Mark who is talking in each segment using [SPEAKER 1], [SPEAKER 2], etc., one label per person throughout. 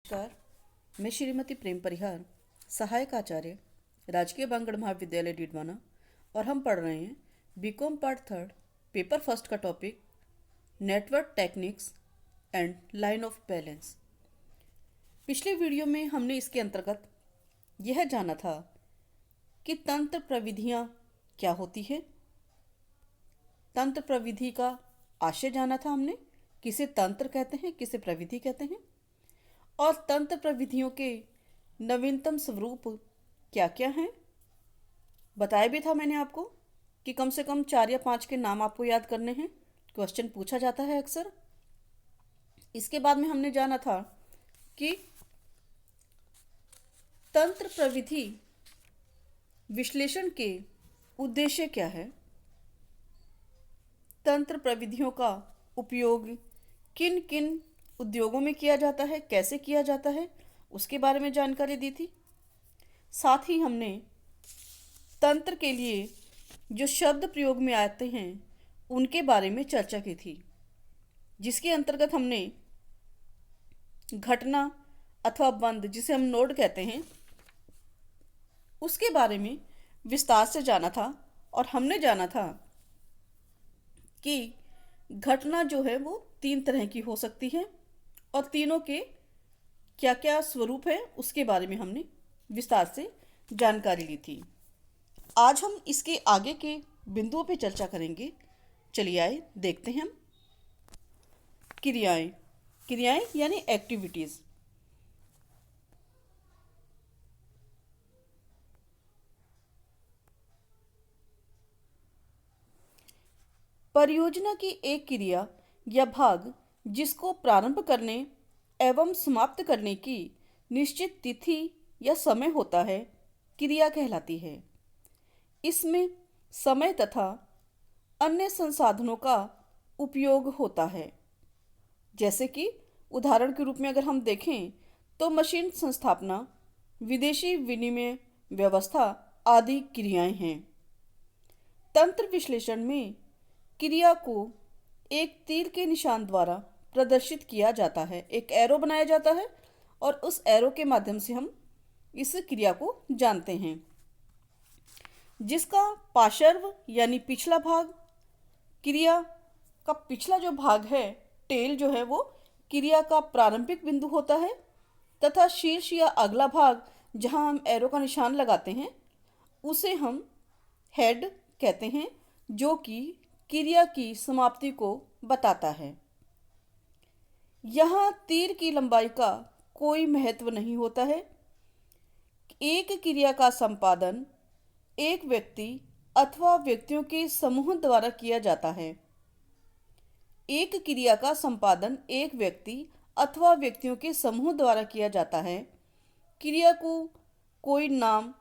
[SPEAKER 1] नमस्कार। मैं श्रीमती प्रेम परिहार, सहायक आचार्य, राजकीय बांगड़ महाविद्यालय डीडवाना, और हम पढ़ रहे हैं BCom part third, paper first का topic network techniques and line of balance. पिछले वीडियो में हमने इसके अंतर्गत यह जाना था कि तंत्र प्रविधियाँ क्या होती है। तंत्र प्रविधि का आशय जाना था हमने, किसे तंत्र कहते हैं, किसे प्रविधि कहते हैं, और तंत्र प्रविधियों के नवीनतम स्वरूप क्या क्या हैं। बताया भी था मैंने आपको कि कम से कम 4 या 5 के नाम आपको याद करने हैं, क्वेश्चन पूछा जाता है अक्सर। इसके बाद में हमने जाना था कि तंत्र प्रविधि विश्लेषण के उद्देश्य क्या है, तंत्र प्रविधियों का उपयोग किन किन उद्योगों में किया जाता है, कैसे किया जाता है, उसके बारे में जानकारी दी थी। साथ ही हमने तंत्र के लिए जो शब्द प्रयोग में आते हैं उनके बारे में चर्चा की थी, जिसके अंतर्गत हमने घटना अथवा बंद, जिसे हम नोड कहते हैं, उसके बारे में विस्तार से जाना था। और हमने जाना था कि घटना जो है वो 3 तरह की हो सकती है और तीनों के क्या क्या स्वरूप है उसके बारे में हमने विस्तार से जानकारी ली थी। आज हम इसके आगे के बिंदुओं पे चर्चा करेंगे। चलिए आए देखते हैं हम। क्रियाएं, क्रियाएं यानी एक्टिविटीज़। परियोजना की एक क्रिया या भाग जिसको प्रारंभ करने एवं समाप्त करने की निश्चित तिथि या समय होता है, क्रिया कहलाती है। इसमें समय तथा अन्य संसाधनों का उपयोग होता है। जैसे कि उदाहरण के रूप में अगर हम देखें तो मशीन संस्थापना, विदेशी विनिमय व्यवस्था आदि क्रियाएं हैं। तंत्र विश्लेषण में क्रिया को एक तीर के निशान द्वारा प्रदर्शित किया जाता है। एक एरो बनाया जाता है और उस एरो के माध्यम से हम इस क्रिया को जानते हैं, जिसका पार्श्व यानी पिछला भाग, क्रिया का पिछला जो भाग है, टेल जो है, वो क्रिया का प्रारंभिक बिंदु होता है, तथा शीर्ष या अगला भाग जहां हम एरो का निशान लगाते हैं उसे हम हेड कहते हैं, जो कि क्रिया की समाप्ति को बताता है। यहाँ तीर की लंबाई का कोई महत्व नहीं होता है। एक क्रिया का संपादन एक व्यक्ति अथवा व्यक्तियों के समूह द्वारा किया जाता है। एक क्रिया का संपादन एक व्यक्ति अथवा व्यक्तियों के समूह द्वारा किया जाता है। क्रिया को कोई नाम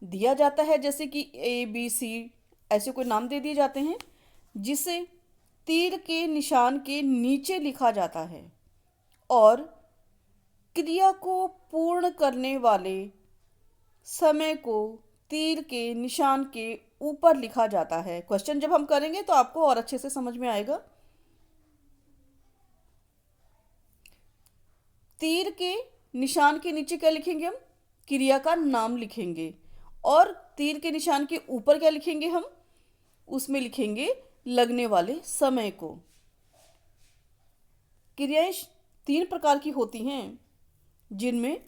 [SPEAKER 1] दिया जाता है, जैसे कि ABC, ऐसे कोई नाम दे दिए जाते हैं, जिसे तीर के निशान के नीचे लिखा जाता है, और क्रिया को पूर्ण करने वाले समय को तीर के निशान के ऊपर लिखा जाता है। क्वेश्चन जब हम करेंगे तो आपको और अच्छे से समझ में आएगा। तीर के निशान के नीचे क्या लिखेंगे हम? क्रिया का नाम लिखेंगे। और तीर के निशान के ऊपर क्या लिखेंगे हम? उसमें लिखेंगे लगने वाले समय को। क्रियाएं 3 प्रकार की होती हैं, जिनमें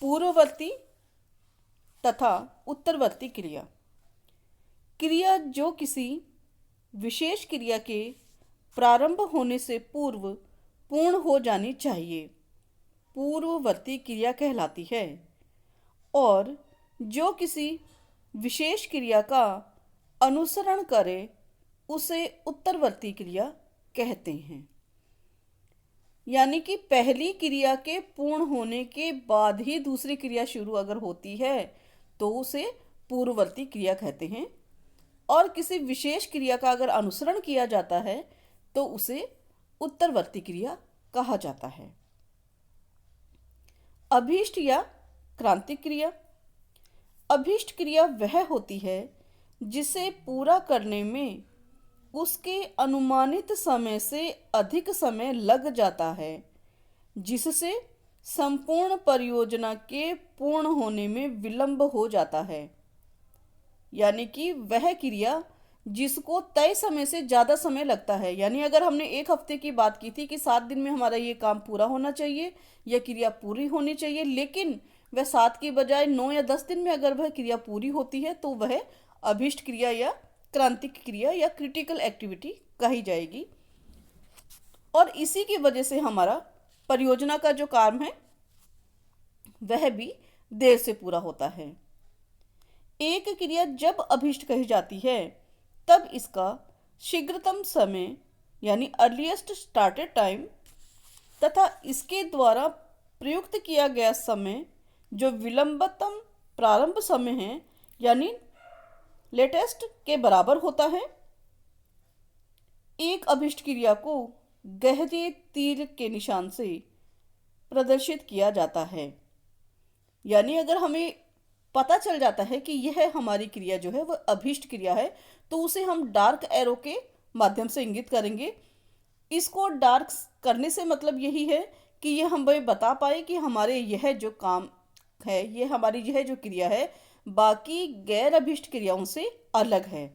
[SPEAKER 1] पूर्ववर्ती तथा उत्तरवर्ती क्रिया। क्रिया जो किसी विशेष क्रिया के प्रारंभ होने से पूर्व पूर्ण हो जानी चाहिए, पूर्ववर्ती क्रिया कहलाती है, और जो किसी विशेष क्रिया का अनुसरण करे उसे उत्तरवर्ती क्रिया कहते हैं। यानी कि पहली क्रिया के पूर्ण होने के बाद ही दूसरी क्रिया शुरू अगर होती है तो उसे पूर्ववर्ती क्रिया कहते हैं, और किसी विशेष क्रिया का अगर अनुसरण किया जाता है तो उसे उत्तरवर्ती क्रिया कहा जाता है। अभीष्ट या क्रांतिक क्रिया। अभीष्ट क्रिया वह होती है जिसे पूरा करने में उसके अनुमानित समय से अधिक समय लग जाता है, जिससे संपूर्ण परियोजना के पूर्ण होने में विलंब हो जाता है। यानी कि वह क्रिया जिसको तय समय से ज़्यादा समय लगता है, यानी अगर हमने एक हफ्ते की बात की थी कि 7 दिन में हमारा ये काम पूरा होना चाहिए, यह क्रिया पूरी होनी चाहिए, लेकिन वह 7 की बजाय 9 या 10 दिन में अगर वह क्रिया पूरी होती है तो वह अभीष्ट क्रिया या क्रांतिक क्रिया या क्रिटिकल एक्टिविटी कही जाएगी। और इसी की वजह से हमारा परियोजना का जो काम है वह भी देर से पूरा होता है। एक क्रिया जब अभीष्ट कही जाती है तब इसका शीघ्रतम समय यानी अर्लीस्ट स्टार्टेड टाइम तथा इसके द्वारा प्रयुक्त किया गया समय जो विलंबतम प्रारंभ समय है यानी लेटेस्ट के बराबर होता है। एक अभीष्ट क्रिया को गहरे तीर के निशान से प्रदर्शित किया जाता है। यानी अगर हमें पता चल जाता है कि यह हमारी क्रिया जो है वह अभीष्ट क्रिया है तो उसे हम डार्क एरो के माध्यम से इंगित करेंगे। इसको डार्क करने से मतलब यही है कि यह हमें बता पाए कि हमारे यह जो काम है, यह हमारी यह जो क्रिया है बाकी गैर अभीष्ट क्रियाओं से अलग है।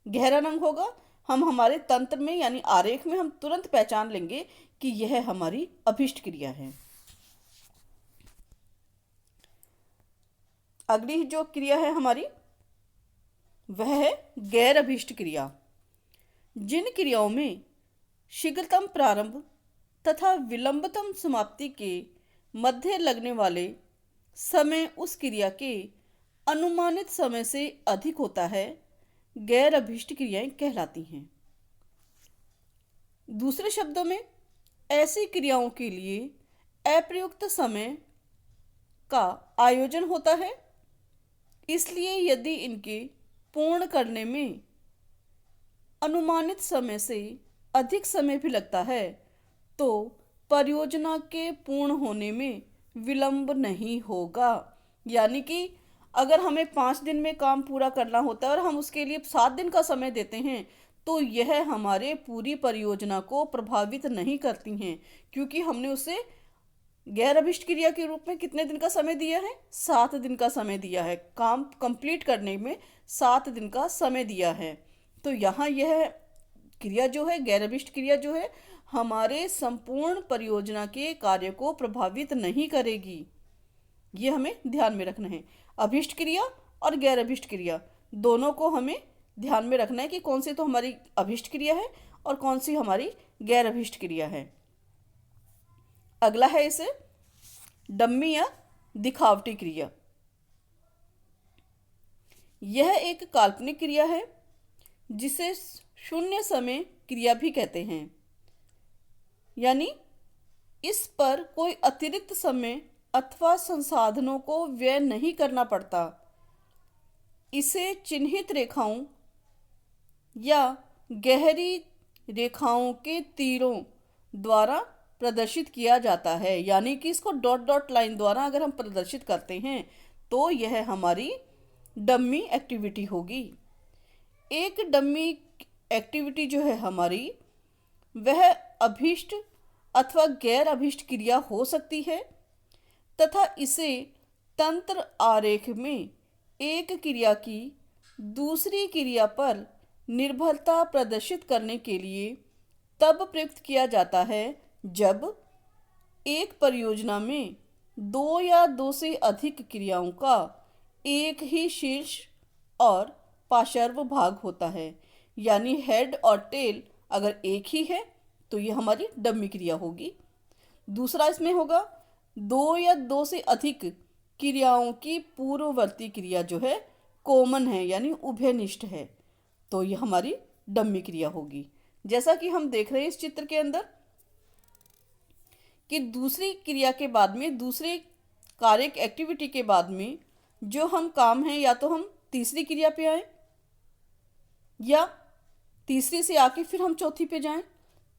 [SPEAKER 1] गहरा रंग होगा, हम हमारे तंत्र में यानी आरेख में हम तुरंत पहचान लेंगे कि यह हमारी अभीष्ट क्रिया है। अगली जो क्रिया है हमारी वह है गैर अभीष्ट क्रिया। जिन क्रियाओं में शीघ्रतम प्रारंभ तथा विलंबतम समाप्ति के मध्य लगने वाले समय उस क्रिया के अनुमानित समय से अधिक होता है, गैर अभीष्ट क्रियाएं कहलाती हैं। दूसरे शब्दों में ऐसी क्रियाओं के लिए अप्रयुक्त समय का आयोजन होता है, इसलिए यदि इनके पूर्ण करने में अनुमानित समय से अधिक समय भी लगता है तो परियोजना के पूर्ण होने में विलंब नहीं होगा। यानी कि अगर हमें 5 दिन में काम पूरा करना होता है और हम उसके लिए 7 दिन का समय देते हैं तो यह हमारे पूरी परियोजना को प्रभावित नहीं करती हैं, क्योंकि हमने उसे गैर अभिष्ट क्रिया के रूप में कितने दिन का समय दिया है? 7 दिन का समय दिया है। काम कंप्लीट करने में 7 दिन का समय दिया है। तो यहाँ यह क्रिया जो है, गैर अभिष्ट क्रिया जो है, हमारे संपूर्ण परियोजना के कार्य को प्रभावित नहीं करेगी। ये हमें ध्यान में रखना है। अभिष्ट क्रिया और गैर अभिष्ट क्रिया दोनों को हमें ध्यान में रखना है कि कौन सी तो हमारी अभिष्ट क्रिया है और कौन सी हमारी गैर अभिष्ट क्रिया है। अगला है इसे डम्मी या दिखावटी क्रिया। यह एक काल्पनिक क्रिया है जिसे शून्य समय क्रिया भी कहते हैं। यानी इस पर कोई अतिरिक्त समय अथवा संसाधनों को व्यय नहीं करना पड़ता। इसे चिन्हित रेखाओं या गहरी रेखाओं के तीरों द्वारा प्रदर्शित किया जाता है। यानी कि इसको डॉट डॉट लाइन द्वारा अगर हम प्रदर्शित करते हैं तो यह हमारी डम्मी एक्टिविटी होगी। एक डम्मी एक्टिविटी जो है हमारी वह अभीष्ट अथवा गैर अभीष्ट क्रिया हो सकती है तथा इसे तंत्र आरेख में एक क्रिया की दूसरी क्रिया पर निर्भरता प्रदर्शित करने के लिए तब प्रयुक्त किया जाता है जब एक परियोजना में 2 या 2 से अधिक क्रियाओं का एक ही शीर्ष और पार्श्व भाग होता है। यानी हेड और टेल अगर एक ही है तो ये हमारी डम्मी क्रिया होगी। दूसरा इसमें होगा 2 या 2 से अधिक क्रियाओं की पूर्ववर्ती क्रिया जो है कॉमन है यानी उभयनिष्ठ है, तो ये हमारी डम्मी क्रिया होगी। जैसा कि हम देख रहे हैं इस चित्र के अंदर कि दूसरी क्रिया के बाद में, दूसरे कार्य एक्टिविटी के बाद में जो हम काम है या तो हम तीसरी क्रिया पे आए या तीसरी से आके फिर हम चौथी पे जाएं।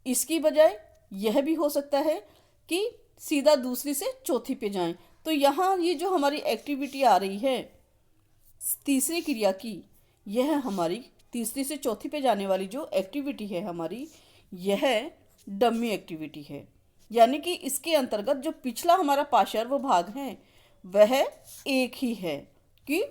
[SPEAKER 1] इसकी बजाय यह भी हो सकता है कि सीधा दूसरी से चौथी पे जाएं। तो यहाँ ये जो हमारी एक्टिविटी आ रही है तीसरी क्रिया की, यह हमारी तीसरी से चौथी पे जाने वाली जो एक्टिविटी है हमारी, यह डम्मी एक्टिविटी है। यानी कि इसके अंतर्गत जो पिछला हमारा पार्श्व भाग है वह एक ही है कि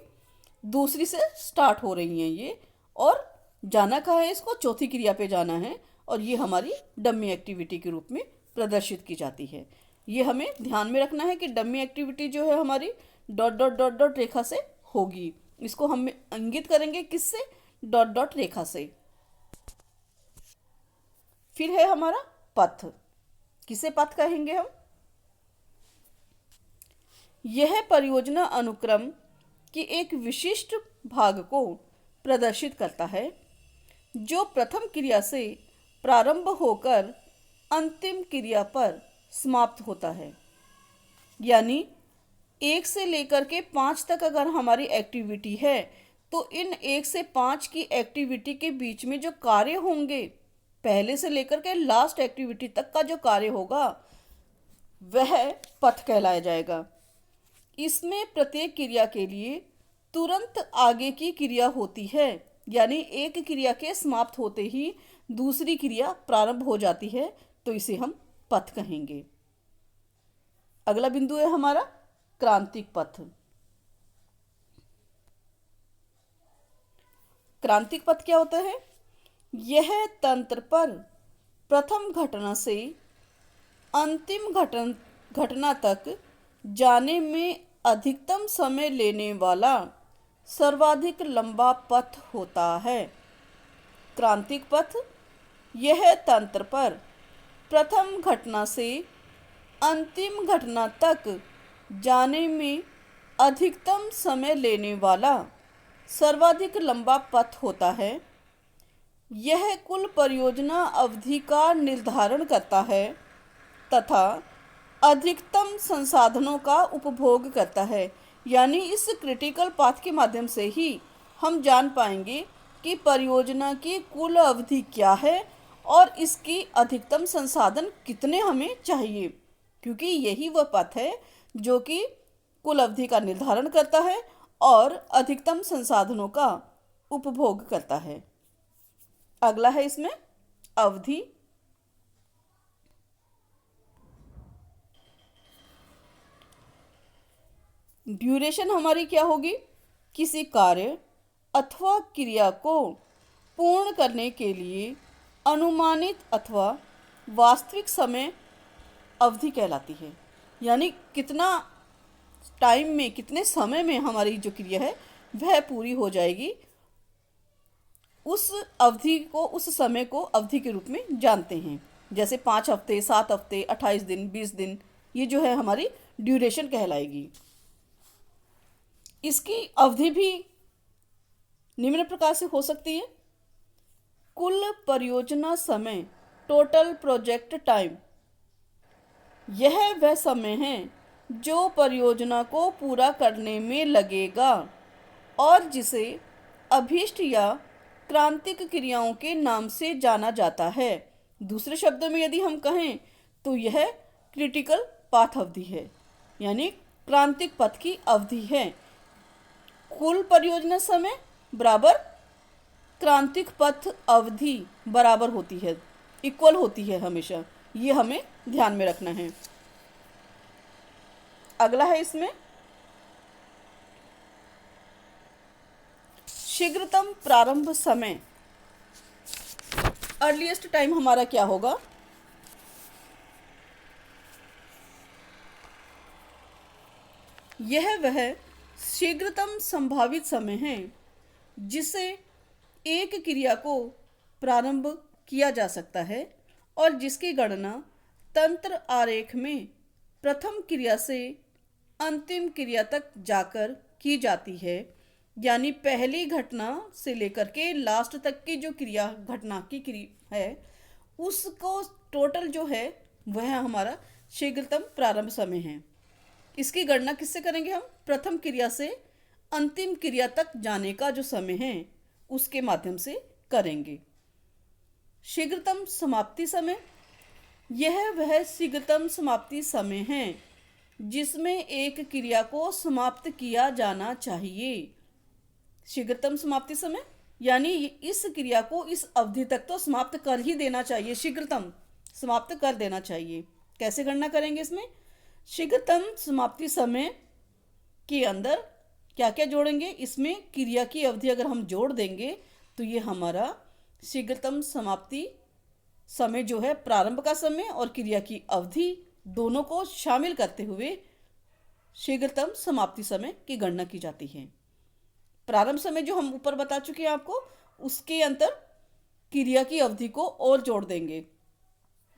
[SPEAKER 1] दूसरी से स्टार्ट हो रही हैं ये, और जाना कहाँ है, इसको चौथी क्रिया पे जाना है, और ये हमारी डमी एक्टिविटी के रूप में प्रदर्शित की जाती है। ये हमें ध्यान में रखना है कि डमी एक्टिविटी जो है हमारी डॉट डॉट डॉट डॉट रेखा से होगी। इसको हम इंगित करेंगे किससे? डॉट डॉट रेखा से। फिर है हमारा पथ। किसे पथ कहेंगे हम? यह परियोजना अनुक्रम की एक विशिष्ट भाग को प्रदर्शित करता है जो प्रथम क्रिया से प्रारंभ होकर अंतिम क्रिया पर समाप्त होता है। यानी 1 से लेकर के 5 तक अगर हमारी एक्टिविटी है तो इन 1 से 5 की एक्टिविटी के बीच में जो कार्य होंगे, पहले से लेकर के लास्ट एक्टिविटी तक का जो कार्य होगा वह पथ कहलाया जाएगा। इसमें प्रत्येक क्रिया के लिए तुरंत आगे की क्रिया होती है, यानी एक क्रिया के समाप्त होते ही दूसरी क्रिया प्रारंभ हो जाती है, तो इसे हम पथ कहेंगे। अगला बिंदु है हमारा क्रांतिक पथ। क्रांतिक पथ क्या होता है? यह तंत्र पर प्रथम घटना से अंतिम घटना तक जाने में अधिकतम समय लेने वाला सर्वाधिक लंबा पथ होता है। क्रांतिक पथ यह तंत्र पर प्रथम घटना से अंतिम घटना तक जाने में अधिकतम समय लेने वाला सर्वाधिक लंबा पथ होता है। यह कुल परियोजना अवधि का निर्धारण करता है तथा अधिकतम संसाधनों का उपभोग करता है। यानी इस क्रिटिकल पाथ के माध्यम से ही हम जान पाएंगे कि परियोजना की कुल अवधि क्या है और इसकी अधिकतम संसाधन कितने हमें चाहिए, क्योंकि यही वह पथ है जो कि कुल अवधि का निर्धारण करता है और अधिकतम संसाधनों का उपभोग करता है। अगला है इसमें अवधि। ड्यूरेशन हमारी क्या होगी? किसी कार्य अथवा क्रिया को पूर्ण करने के लिए अनुमानित अथवा वास्तविक समय अवधि कहलाती है। यानी कितना टाइम में, कितने समय में हमारी जो क्रिया है वह पूरी हो जाएगी, उस अवधि को, उस समय को अवधि के रूप में जानते हैं। जैसे 5 हफ्ते, 7 हफ्ते, 28 दिन, 20 दिन, ये जो है हमारी ड्यूरेशन कहलाएगी। इसकी अवधि भी निम्न प्रकार से हो सकती है। कुल परियोजना समय, टोटल प्रोजेक्ट टाइम, यह वह समय है जो परियोजना को पूरा करने में लगेगा और जिसे अभीष्ट या क्रांतिक क्रियाओं के नाम से जाना जाता है। दूसरे शब्दों में यदि हम कहें तो यह क्रिटिकल पाथ अवधि है, यानी क्रांतिक पथ की अवधि है। कुल परियोजना समय बराबर क्रांतिक पथ अवधि बराबर होती है, इक्वल होती है हमेशा। ये हमें ध्यान में रखना है। अगला है इसमें शीघ्रतम प्रारंभ समय। अर्लीस्ट टाइम हमारा क्या होगा? यह वह शीघ्रतम संभावित समय है जिसे एक क्रिया को प्रारंभ किया जा सकता है और जिसकी गणना तंत्र आरेख में प्रथम क्रिया से अंतिम क्रिया तक जाकर की जाती है। यानी पहली घटना से लेकर के लास्ट तक की जो क्रिया, घटना की क्रिया है, उसको टोटल जो है वह हमारा शीघ्रतम प्रारंभ समय है। इसकी गणना किससे करेंगे हम? प्रथम क्रिया से अंतिम क्रिया तक जाने का जो समय है उसके माध्यम से करेंगे। शीघ्रतम समाप्ति समय, यह वह शीघ्रतम समाप्ति समय है जिसमें एक क्रिया को समाप्त किया जाना चाहिए। शीघ्रतम समाप्ति समय यानी इस क्रिया को इस अवधि तक तो समाप्त कर ही देना चाहिए, शीघ्रतम समाप्त कर देना चाहिए। कैसे गणना करेंगे इसमें? शीघ्रतम समाप्ति समय के अंदर क्या क्या जोड़ेंगे? इसमें क्रिया की अवधि अगर हम जोड़ देंगे तो ये हमारा शीघ्रतम समाप्ति समय जो है, प्रारंभ का समय और क्रिया की अवधि दोनों को शामिल करते हुए शीघ्रतम समाप्ति समय की गणना की जाती है। प्रारंभ समय जो हम ऊपर बता चुके हैं आपको, उसके अंतर क्रिया की अवधि को और जोड़ देंगे।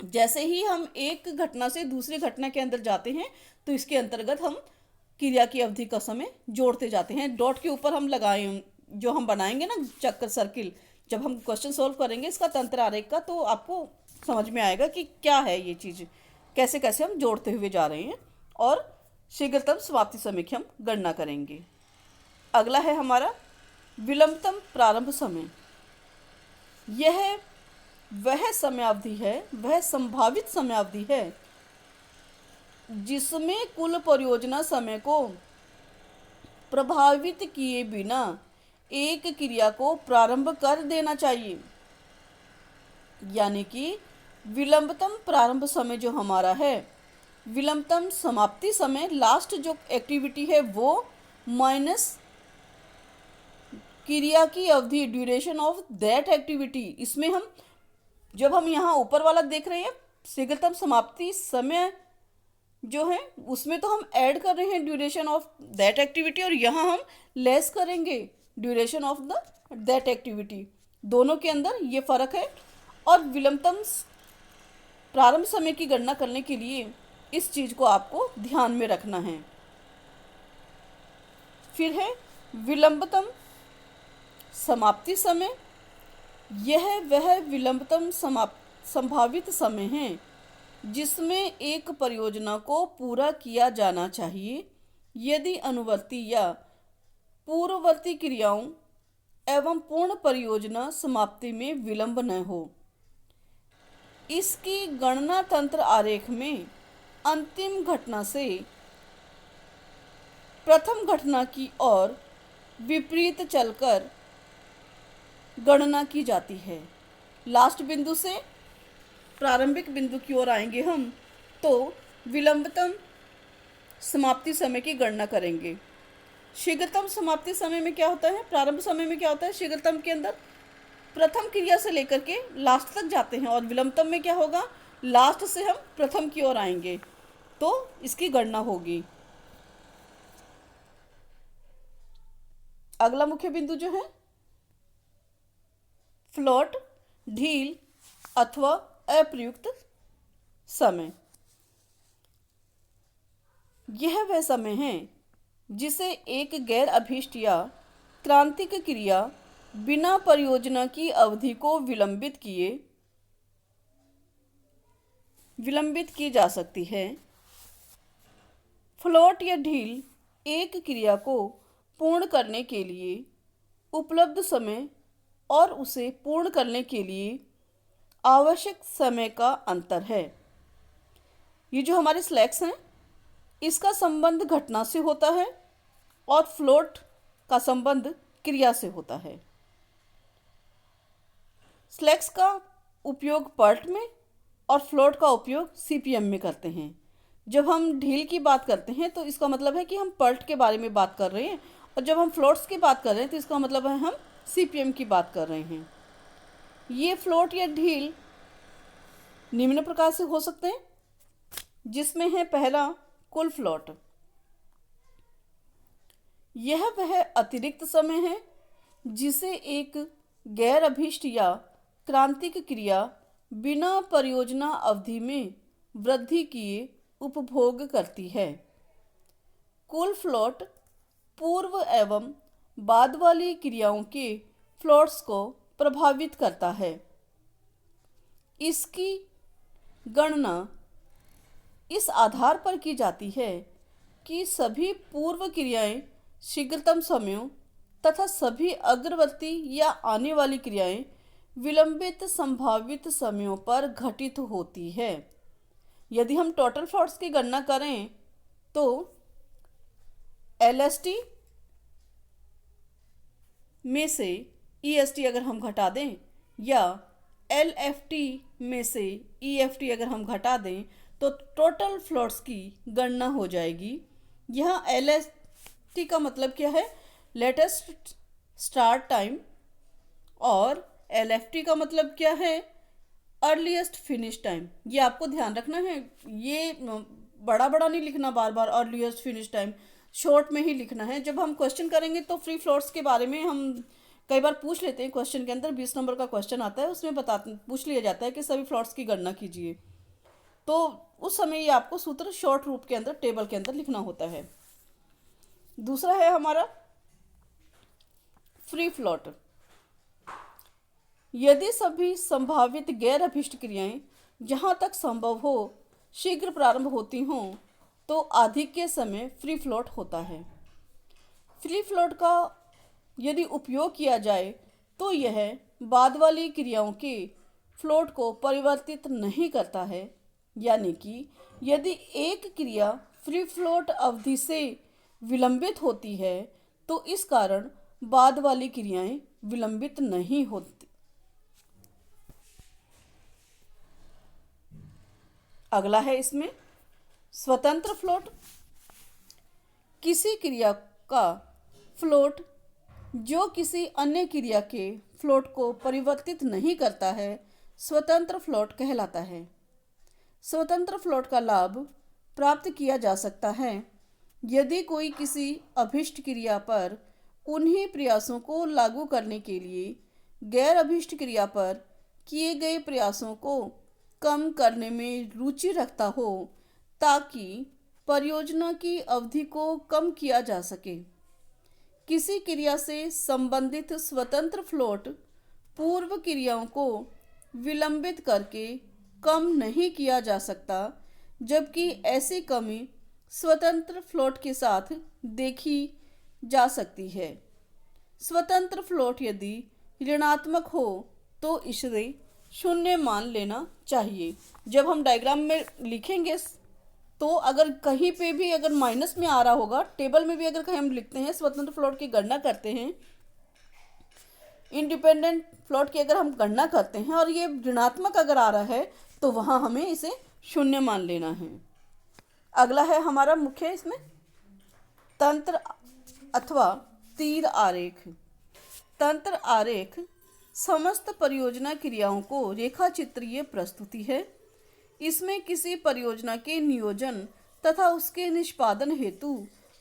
[SPEAKER 1] जैसे ही हम एक घटना से दूसरी घटना के अंदर जाते हैं तो इसके अंतर्गत हम क्रिया की अवधि का समय जोड़ते जाते हैं। डॉट के ऊपर हम लगाए जो हम बनाएंगे ना चक्कर सर्किल, जब हम क्वेश्चन सॉल्व करेंगे इसका तंत्र आरेख का, तो आपको समझ में आएगा कि क्या है ये चीज़, कैसे कैसे हम जोड़ते हुए जा रहे हैं और शीघ्रतम समाप्ति समय की हम गणना करेंगे। अगला है हमारा विलंबतम प्रारंभ समय। यह वह समयावधि है, वह संभावित समयावधि है जिसमें कुल परियोजना समय को प्रभावित किए बिना एक क्रिया को प्रारंभ कर देना चाहिए। यानी कि विलंबतम प्रारंभ समय जो हमारा है, विलंबतम समाप्ति समय, लास्ट जो एक्टिविटी है वो माइनस क्रिया की अवधि, ड्यूरेशन ऑफ दैट एक्टिविटी। इसमें हम जब हम यहाँ ऊपर वाला देख रहे हैं शीघ्रतम समाप्ति समय जो है, उसमें तो हम ऐड कर रहे हैं ड्यूरेशन ऑफ दैट एक्टिविटी और यहाँ हम लेस करेंगे duration of the that activity. दोनों के अंदर ये फर्क है। और विलंबतम प्रारंभ समय की गणना करने के लिए इस चीज़ को आपको ध्यान में रखना है। फिर है विलंबतम समाप्ति समय। यह वह विलंबतम संभावित समय है जिसमें एक परियोजना को पूरा किया जाना चाहिए यदि अनुवर्ती या पूर्ववर्ती क्रियाओं एवं पूर्ण परियोजना समाप्ति में विलंब न हो। इसकी गणना तंत्र आरेख में अंतिम घटना से प्रथम घटना की ओर विपरीत चलकर गणना की जाती है। लास्ट बिंदु से प्रारंभिक बिंदु की ओर आएंगे हम तो विलंबतम समाप्ति समय की गणना करेंगे। शीघ्रतम समाप्ति समय में क्या होता है, प्रारंभ समय में क्या होता है, शीघ्रतम के अंदर प्रथम क्रिया से लेकर के लास्ट तक जाते हैं और विलंबतम में क्या होगा, लास्ट से हम प्रथम की ओर आएंगे तो इसकी गणना होगी। अगला मुख्य बिंदु जो है फ्लोट, ढील अथवा अप्रयुक्त समय। यह वह समय है जिसे एक गैर अभीष्ट या क्रांतिक क्रिया बिना परियोजना की अवधि को विलंबित की जा सकती है। फ्लोट या ढील एक क्रिया को पूर्ण करने के लिए उपलब्ध समय और उसे पूर्ण करने के लिए आवश्यक समय का अंतर है। ये जो हमारे स्लैक्स हैं इसका संबंध घटना से होता है और फ्लोट का संबंध क्रिया से होता है। स्लैक्स का उपयोग पर्ट में और फ्लोट का उपयोग सीपीएम में करते हैं। जब हम ढील की बात करते हैं तो इसका मतलब है कि हम पर्ट के बारे में बात कर रहे हैं और जब हम फ्लोट्स की बात कर रहे हैं तो इसका मतलब है हम सीपीएम की बात कर रहे हैं। ये फ्लोट या ढील निम्न प्रकार से हो सकते हैं, जिसमें है पहला कुल फ्लोट। यह वह अतिरिक्त समय है जिसे एक गैर अभीष्ट या क्रांतिक क्रिया बिना परियोजना अवधि में वृद्धि किए उपभोग करती है। कुल फ्लोट पूर्व एवं बाद वाली क्रियाओं के फ्लोट्स को प्रभावित करता है। इसकी गणना इस आधार पर की जाती है कि सभी पूर्व क्रियाएं शीघ्रतम समयों तथा सभी अग्रवर्ती या आने वाली क्रियाएं विलंबित संभावित समयों पर घटित होती है। यदि हम टोटल फ्लोट्स की गणना करें तो एलएसटी में से ईएसटी अगर हम घटा दें या एलएफटी में से ईएफटी अगर हम घटा दें तो टोटल फ्लोट्स की गणना हो जाएगी। यहाँ LST का मतलब क्या है, लेटेस्ट स्टार्ट टाइम, और LFT का मतलब क्या है, अर्लीस्ट फिनिश टाइम। ये आपको ध्यान रखना है, ये बड़ा बड़ा नहीं लिखना बार बार, अर्लीस्ट फिनिश टाइम शॉर्ट में ही लिखना है। जब हम क्वेश्चन करेंगे तो फ्री फ्लोट्स के बारे में हम कई बार पूछ लेते हैं, क्वेश्चन के अंदर 20 नंबर का क्वेश्चन आता है, उसमें पूछ लिया जाता है कि सभी फ्लोट्स की गणना कीजिए, तो उस समय ये आपको सूत्र शॉर्ट रूप के अंदर टेबल के अंदर लिखना होता है। दूसरा है हमारा फ्री फ्लोट। यदि सभी संभावित गैर अभिष्ट क्रियाएं जहां तक संभव हो शीघ्र प्रारंभ होती हों तो आधिक्य समय फ्री फ्लोट होता है। फ्री फ्लोट का यदि उपयोग किया जाए तो यह बाद वाली क्रियाओं के फ्लोट को परिवर्तित नहीं करता है, यानी कि यदि एक क्रिया फ्री फ्लोट अवधि से विलंबित होती है तो इस कारण बाद वाली क्रियाएं विलंबित नहीं होती। अगला है इसमें स्वतंत्र फ्लोट। किसी क्रिया का फ्लोट जो किसी अन्य क्रिया के फ्लोट को परिवर्तित नहीं करता है स्वतंत्र फ्लोट कहलाता है। स्वतंत्र फ्लोट का लाभ प्राप्त किया जा सकता है यदि कोई किसी अभिष्ट क्रिया पर उन्हीं प्रयासों को लागू करने के लिए गैर अभिष्ट क्रिया पर किए गए प्रयासों को कम करने में रुचि रखता हो, ताकि परियोजना की अवधि को कम किया जा सके। किसी क्रिया से संबंधित स्वतंत्र फ्लोट पूर्व क्रियाओं को विलंबित करके कम नहीं किया जा सकता, जबकि ऐसी कमी स्वतंत्र फ्लोट के साथ देखी जा सकती है। स्वतंत्र फ्लोट यदि ऋणात्मक हो तो इसे शून्य मान लेना चाहिए। जब हम डायग्राम में लिखेंगे तो अगर कहीं पे भी अगर माइनस में आ रहा होगा, टेबल में भी अगर कहीं हम लिखते हैं स्वतंत्र फ्लोट की गणना करते हैं, इंडिपेंडेंट फ्लोट की अगर हम गणना करते हैं और ये ऋणात्मक अगर आ रहा है तो वहाँ हमें इसे शून्य मान लेना है। अगला है हमारा मुख्य इसमें तंत्र अथवा तीर आरेख। तंत्र आरेख समस्त परियोजना क्रियाओं को रेखाचित्रीय प्रस्तुति है। इसमें किसी परियोजना के नियोजन तथा उसके निष्पादन हेतु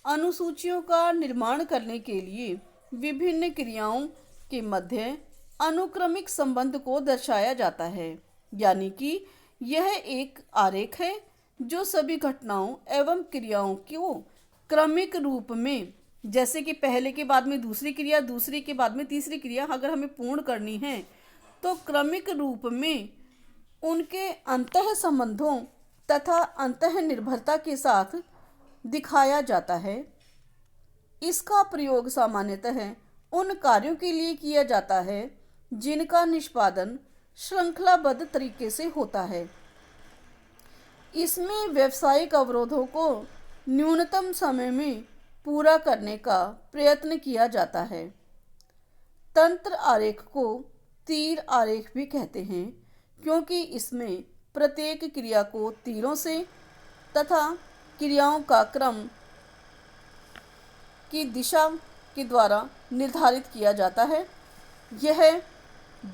[SPEAKER 1] अनुसूचियों का निर्माण करने के लिए विभिन्न क्रियाओं के मध्य अनुक्रमिक संबंध को दर्शाया जाता है, यानी कि यह एक आरेख है जो सभी घटनाओं एवं क्रियाओं को क्रमिक रूप में, जैसे कि पहले के बाद में दूसरी क्रिया, दूसरी के बाद में तीसरी क्रिया अगर हमें पूर्ण करनी है तो क्रमिक रूप में उनके अंतः संबंधों तथा अंतः निर्भरता के साथ दिखाया जाता है। इसका प्रयोग सामान्यतः उन कार्यों के लिए किया जाता है जिनका निष्पादन श्रृंखलाबद्ध तरीके से होता है। इसमें व्यावसायिक अवरोधों को न्यूनतम समय में पूरा करने का प्रयत्न किया जाता है। तंत्र आरेख को तीर आरेख भी कहते हैं क्योंकि इसमें प्रत्येक क्रिया को तीरों से तथा क्रियाओं का क्रम की दिशा के द्वारा निर्धारित किया जाता है। यह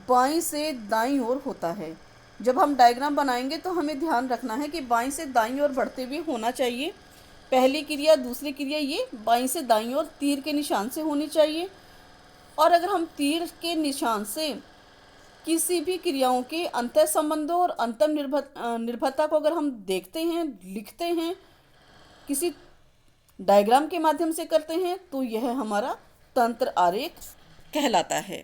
[SPEAKER 1] बाईं से दाईं ओर होता है। जब हम डायग्राम बनाएंगे तो हमें ध्यान रखना है कि बाईं से दाईं ओर बढ़ते हुए होना चाहिए। पहली क्रिया दूसरी क्रिया ये बाईं से दाईं ओर तीर के निशान से होनी चाहिए। और अगर हम तीर के निशान से किसी भी क्रियाओं के अंतः संबंधों और अंतः निर्भरता को अगर हम देखते हैं, लिखते हैं, किसी डायग्राम के माध्यम से करते हैं तो यह हमारा तंत्र आरेख कहलाता है।